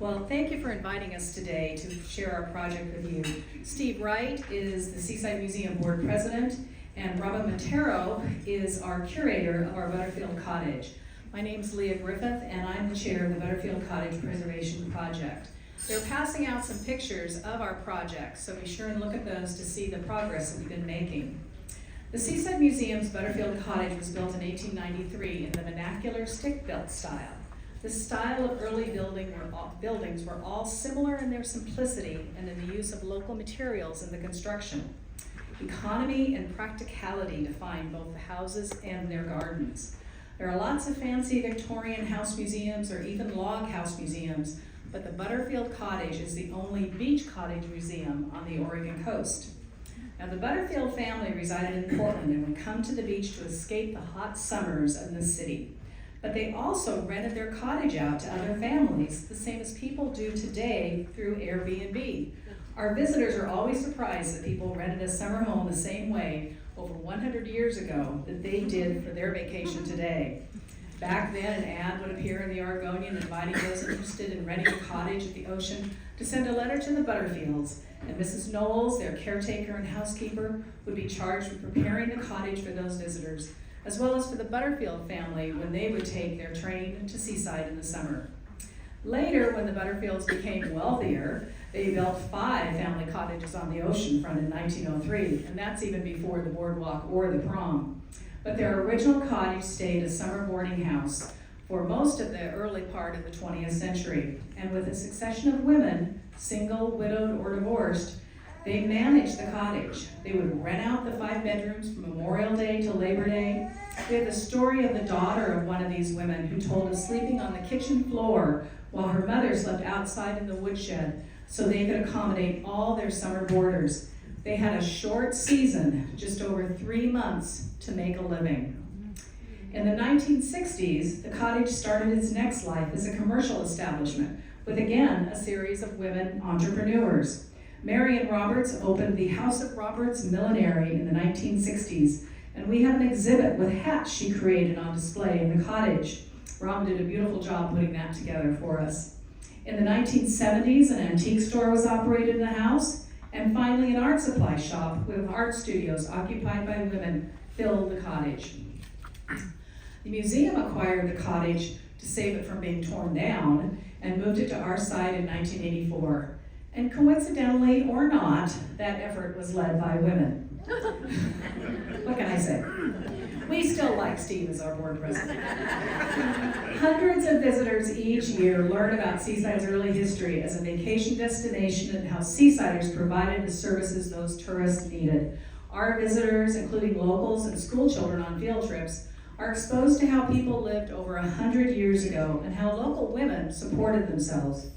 Well, thank you for inviting us today to share our project with you. Steve Wright is the Seaside Museum Board President, and Robin Montero is our curator of our Butterfield Cottage. My name's Leah Griffith, and I'm the chair of the Butterfield Cottage Preservation Project. They're passing out some pictures of our project, so be sure and look at those to see the progress that we've been making. The Seaside Museum's Butterfield Cottage was built in 1893 in the vernacular stick-built style. This style of early buildings were all similar in their simplicity and in the use of local materials in the construction. Economy and practicality define both the houses and their gardens. There are lots of fancy Victorian house museums or even log house museums, but the Butterfield Cottage is the only beach cottage museum on the Oregon coast. Now, the Butterfield family resided in Portland and would come to the beach to escape the hot summers of the city. But they also rented their cottage out to other families, the same as people do today through Airbnb. Our visitors are always surprised that people rented a summer home the same way over 100 years ago that they did for their vacation today. Back then, an ad would appear in the Oregonian inviting those interested in renting a cottage at the ocean to send a letter to the Butterfields, and Mrs. Knowles, their caretaker and housekeeper, would be charged with preparing the cottage for those visitors, as well as for the Butterfield family when they would take their train to Seaside in the summer. Later, when the Butterfields became wealthier, they built 5 family cottages on the ocean front in 1903, and that's even before the boardwalk or the prom. But their original cottage stayed a summer boarding house for most of the early part of the 20th century, and with a succession of women, single, widowed, or divorced, they managed the cottage. They would rent out the 5 bedrooms from Memorial Day to Labor Day. We have the story of the daughter of one of these women who told us sleeping on the kitchen floor while her mother slept outside in the woodshed so they could accommodate all their summer boarders. They had a short season, just over 3 months, to make a living. In the 1960s, the cottage started its next life as a commercial establishment with, again, a series of women entrepreneurs. Marion Roberts opened the House of Roberts Millinery in the 1960s, and we have an exhibit with hats she created on display in the cottage. Rob did a beautiful job putting that together for us. In the 1970s, an antique store was operated in the house, and finally an art supply shop with art studios occupied by women filled the cottage. The museum acquired the cottage to save it from being torn down and moved it to our site in 1984. And coincidentally or not, that effort was led by women. What can I say? We still like Steve as our board president. Hundreds of visitors each year learn about Seaside's early history as a vacation destination and how Seasiders provided the services those tourists needed. Our visitors, including locals and school children on field trips, are exposed to how people lived over 100 years ago and how local women supported themselves.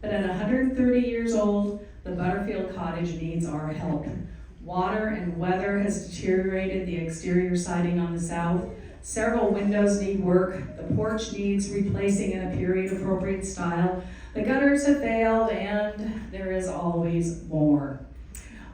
But at 130 years old, the Butterfield Cottage needs our help. Water and weather has deteriorated the exterior siding on the south. Several windows need work. The porch needs replacing in a period-appropriate style. The gutters have failed, and there is always more.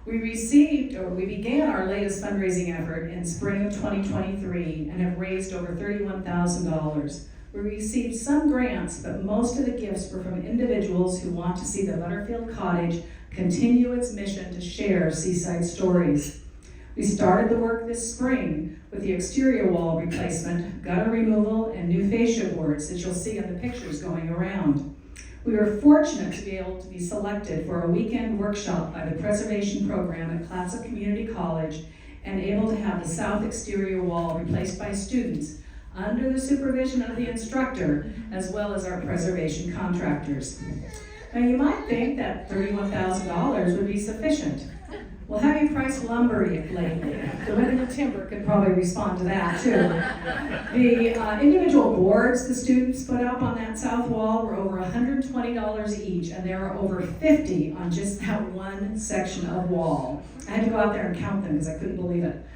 We began our latest fundraising effort in spring of 2023 and have raised over $31,000. We received some grants, but most of the gifts were from individuals who want to see the Butterfield Cottage continue its mission to share Seaside stories. We started the work this spring with the exterior wall replacement, gutter removal, and new fascia boards that you'll see in the pictures going around. We were fortunate to be able to be selected for a weekend workshop by the preservation program at Clatsop Community College and able to have the south exterior wall replaced by students under the supervision of the instructor, as well as our preservation contractors. Now, you might think that $31,000 would be sufficient. Well, have you priced lumber lately? The women in timber could probably respond to that, too. The individual boards the students put up on that south wall were over $120 each, and there are over 50 on just that one section of wall. I had to go out there and count them because I couldn't believe it.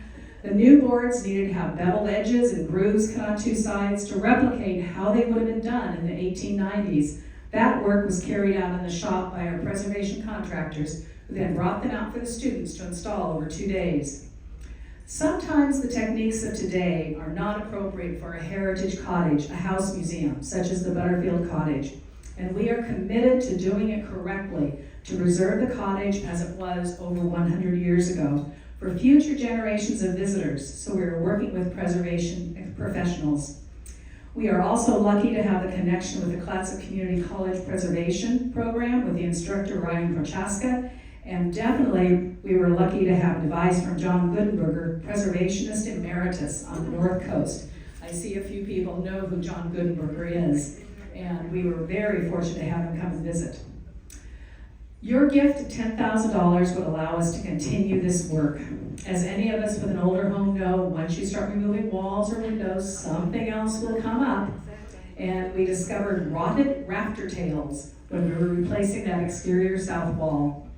The new boards needed to have beveled edges and grooves cut on 2 sides to replicate how they would have been done in the 1890s. That work was carried out in the shop by our preservation contractors, who then brought them out for the students to install over 2 days. Sometimes the techniques of today are not appropriate for a heritage cottage, a house museum, such as the Butterfield Cottage. and we are committed to doing it correctly to preserve the cottage as it was over 100 years ago for future generations of visitors, so we are working with preservation professionals. We are also lucky to have the connection with the Clatsop Community College Preservation Program with the instructor Ryan Prochaska, and definitely we were lucky to have advice from John Goodenberger, Preservationist Emeritus on the North Coast. I see a few people know who John Goodenberger is, and we were very fortunate to have him come and visit. Your gift of $10,000 would allow us to continue this work. As any of us with an older home know, once you start removing walls or windows, something else will come up. And we discovered rotted rafter tails when we were replacing that exterior south wall.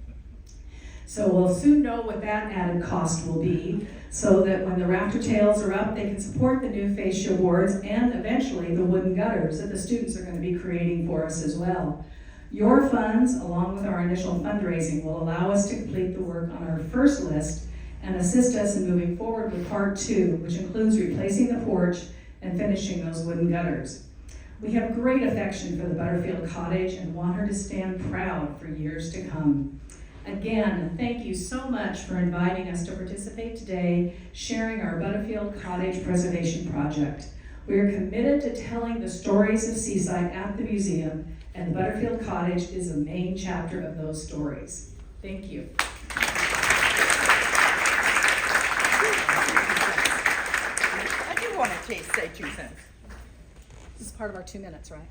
So we'll soon know what that added cost will be, so that when the rafter tails are up, they can support the new fascia boards and eventually the wooden gutters that the students are going to be creating for us as well. Your funds, along with our initial fundraising, will allow us to complete the work on our first list and assist us in moving forward with part 2, which includes replacing the porch and finishing those wooden gutters. We have great affection for the Butterfield Cottage and want her to stand proud for years to come. Again, thank you so much for inviting us to participate today, sharing our Butterfield Cottage Preservation Project. We are committed to telling the stories of Seaside at the museum, and the Butterfield Cottage is a main chapter of those stories. Thank you. I do want to say 2 cents. This is part of our 2 minutes, right?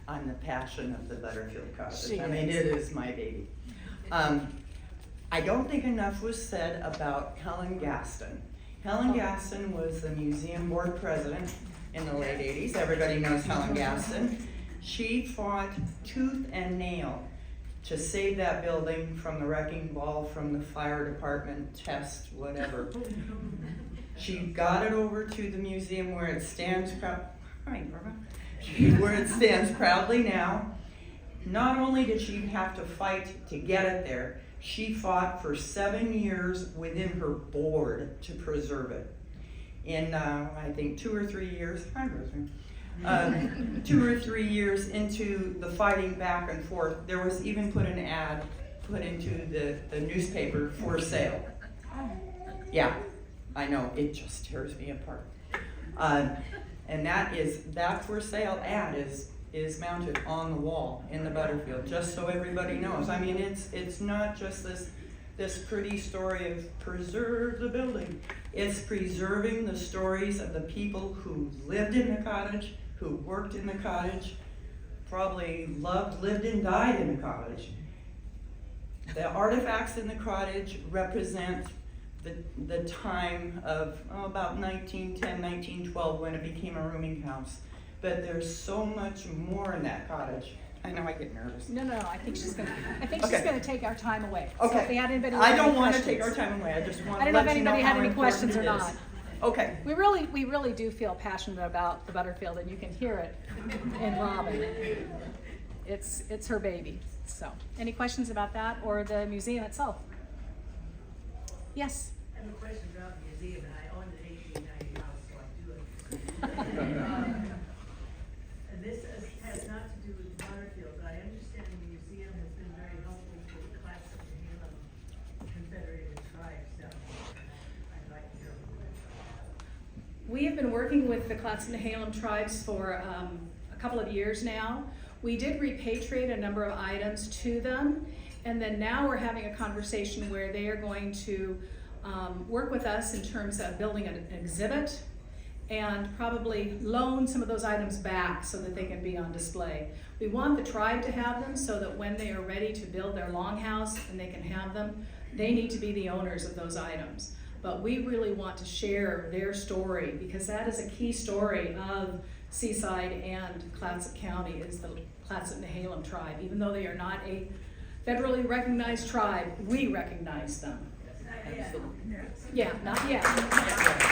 I'm the passion of the Butterfield Cottage. She I mean, is. it is my baby. I don't think enough was said about Helen Gaston. Helen Gaston was the museum board president in the late 80s. Everybody knows Helen Gaston. She fought tooth and nail to save that building from the wrecking ball, from the fire department test, whatever. She got it over to the museum where it stands where it stands proudly now. Not only did she have to fight to get it there, she fought for 7 years within her board to preserve it. In, I think, 2 or 3 years, 2 or 3 years into the fighting back and forth, there was even an ad put into the newspaper for sale. Yeah, I know, it just tears me apart. And that for sale ad is mounted on the wall in the Butterfield, just so everybody knows. I mean, it's not just this pretty story of preserve the building. It's preserving the stories of the people who lived in the cottage, who worked in the cottage, probably loved, lived, and died in the cottage. The artifacts in the cottage represent the time of about 1910, 1912, when it became a rooming house. But there's so much more in that cottage. I know I get nervous. No, I think she's gonna. Okay. She's gonna take our time away. Okay. So if we had anybody I have don't any want to questions. take our time away. I just want I to don't know if let you know anybody had how any important questions or it not. is. Okay. We really do feel passionate about the Butterfield, and you can hear it in Robin. It's her baby. So, any questions about that or the museum itself? Yes. I have a question about the museum, and I own an 1890 house, so I do it. And this has not to do with Butterfield, but I understand the museum has been very helpful for the Clatsop and Halem Confederated Tribes down there. And I'd like to hear a little bit about that. We have been working with the Clatsop and Halem tribes for a couple of years now. We did repatriate a number of items to them, and then now we're having a conversation where they are going to work with us in terms of building an exhibit and probably loan some of those items back so that they can be on display. We want the tribe to have them so that when they are ready to build their longhouse and they can have them, they need to be the owners of those items. But we really want to share their story, because that is a key story of Seaside and Clatsop County, is the Clatsop Nehalem tribe. Even though they are not a federally recognized tribe, we recognize them. Not yet. Yeah, not yet.